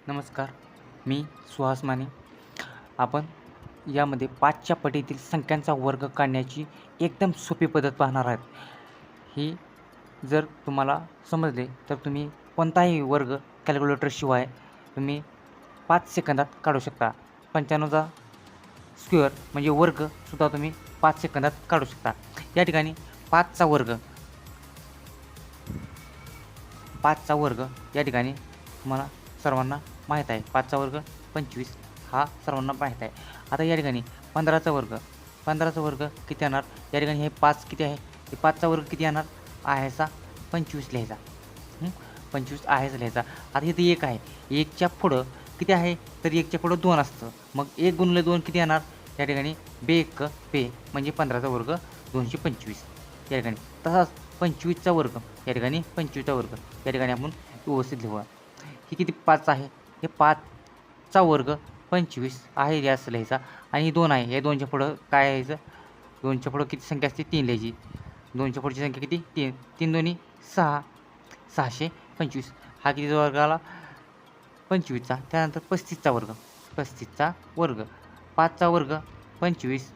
नमस्कार, मी सुहास माने. आपण यामध्ये 5च्या पटीतील संख्यांचा वर्ग काढण्याची एकदम सोपी पद्धत पाहणार आहात. ही जर तुम्हाला समजले तर तुम्ही कोणताही वर्ग कॅल्क्युलेटरशिवाय तुम्ही 5 सेकंदात काढू शकता. 95चा स्क्वेअर म्हणजे वर्गसुद्धा तुम्ही 5 सेकंदात काढू शकता. या ठिकाणी 5चा वर्ग 5चा वर्ग या ठिकाणी तुम्हाला सर्वांना माहीत आहे. 5चा वर्ग 25 हा सर्वांना माहीत आहे. आता या ठिकाणी 15चा वर्ग किती येणार? या ठिकाणी हे 5 किती आहे? हे 5चा वर्ग किती येणार? आहेचा 25 लिहायचा. 25 आहेच लिहायचा. आता इथे 1 आहे. 1च्या पुढं किती आहे? तर 1च्या पुढं 2 असतं. मग 1 गुणिले 2 किती येणार? या ठिकाणी बेक पे म्हणजे 15चा वर्ग 225 या ठिकाणी. तसाच 25चा वर्ग या ठिकाणी 25चा वर्ग या ठिकाणी आपण व्यवस्थित लिहूया. ही किती 5 आहे? हे 5चा वर्ग 25 आहे जास्त लिहायचा आणि 2 आहे. या 2च्या पुढं काय यायचं? 2च्या पुढं किती संख्या असते? 3 लिहायची. 2च्या पुढची संख्या किती? 3. 3 दोन्ही 6. 625 हा कितीचा वर्ग आला? 25चा. त्यानंतर 35चा वर्ग. 35चा वर्ग 5चा वर्ग 25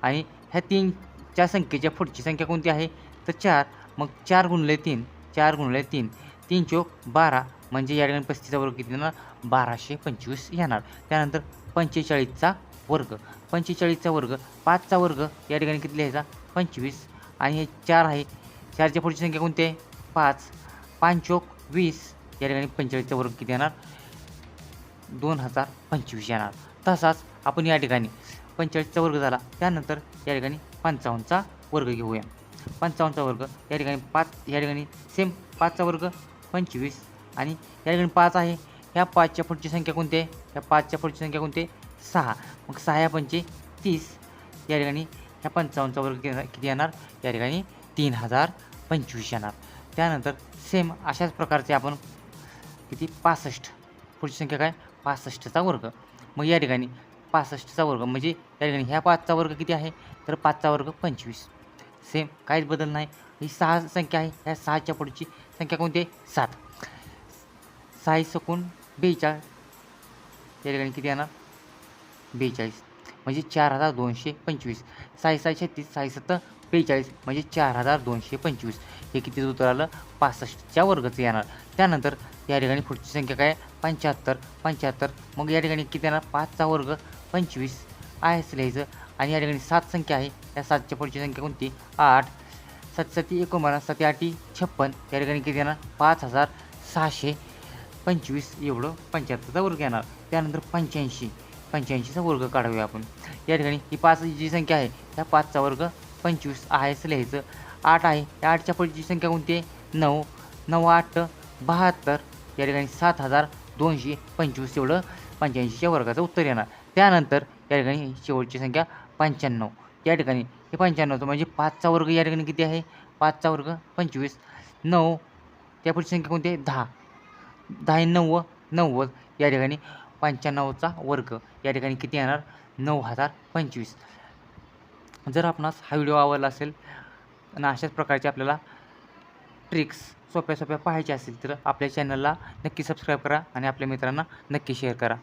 आणि ह्या 3च्या संख्येच्या पुढची संख्या कोणती आहे? तर 4. मग 4 गुणिले 3 4 गुणिले 3 3 चोक 12 म्हणजे या ठिकाणी 35चा वर्ग किती येणार? 1225 येणार. त्यानंतर 45चा वर्ग 45चा वर्ग 5चा वर्ग या ठिकाणी किती लिहायचा? 25 आणि हे 4 आहे. 4च्या पुढची संख्या कोणती आहे? 5. 5 चोक 20 या ठिकाणी 45चा वर्ग किती येणार? 2025 येणार. तसाच आपण या ठिकाणी 45चा वर्ग झाला. त्यानंतर या ठिकाणी 55चा वर्ग घेऊया. 55चा वर्ग या ठिकाणी 5 या ठिकाणी सेम 5चा वर्ग 25 आणि या ठिकाणी 5 आहे. ह्या 5च्या पुढची संख्या कोणती आहे? ह्या 5च्या पुढची संख्या कोणती आहे? 6. मग 6 या 5 30 या ठिकाणी ह्या 55चा वर्ग किती येणार? या ठिकाणी 3025 येणार. त्यानंतर सेम अशाच प्रकारचे आपण किती 65 पुढची संख्या काय? 65चा वर्ग. मग या ठिकाणी 65चा वर्ग म्हणजे या ठिकाणी ह्या 5चा वर्ग किती आहे? तर 5चा वर्ग 25. सेम काहीच बदल नाही. ही 6 संख्या आहे. ह्या 6च्या पुढची संख्या कोणती आहे? 7. 6 सकून 42 या ठिकाणी किती येणार? 42 म्हणजे 4225. 6 6 36 6 7 42 म्हणजे 4225. हे किती उत्तर आलं? 65च्या वर्गचं येणार. त्यानंतर या ठिकाणी पुढची संख्या काय? 75. मग या ठिकाणी किती येणार? 5चा वर्ग 25 आहेच लिहायचं आणि या ठिकाणी 7 संख्या आहे. या 7च्या पुढची संख्या कोणती? 8. 7 7 49 7 8 56 या ठिकाणी किती येणार? 5625 एवढं 75चा वर्ग येणार. त्यानंतर 85चा वर्ग काढूया आपण. या ठिकाणी ही 5 जी संख्या आहे त्या 5चा वर्ग 25 आहेच लिहायचं. 8 आहे. या 8च्या पुढची संख्या कोणती आहे? 9. 9 8 72 या ठिकाणी 7225 एवढं 85च्या वर्गाचं उत्तर येणार. त्यानंतर या ठिकाणी शेवटची संख्या 95 या ठिकाणी हे 95चं म्हणजे 5चा वर्ग या ठिकाणी किती आहे? 5चा वर्ग 25. 9 त्या पुढची संख्या कोणती आहे? 10. 10 9 90 या ठिकाणी 95चा वर्ग या ठिकाणी किती येणार? 9025. जर आपणास हा व्हिडिओ आवडला असेल आणि अशाच प्रकारचे आपल्याला ट्रिक्स सोप्या पाहायच्या असतील तर आपल्या चॅनलला नक्की सबस्क्राईब करा आणि आपल्या मित्रांना नक्की शेअर करा.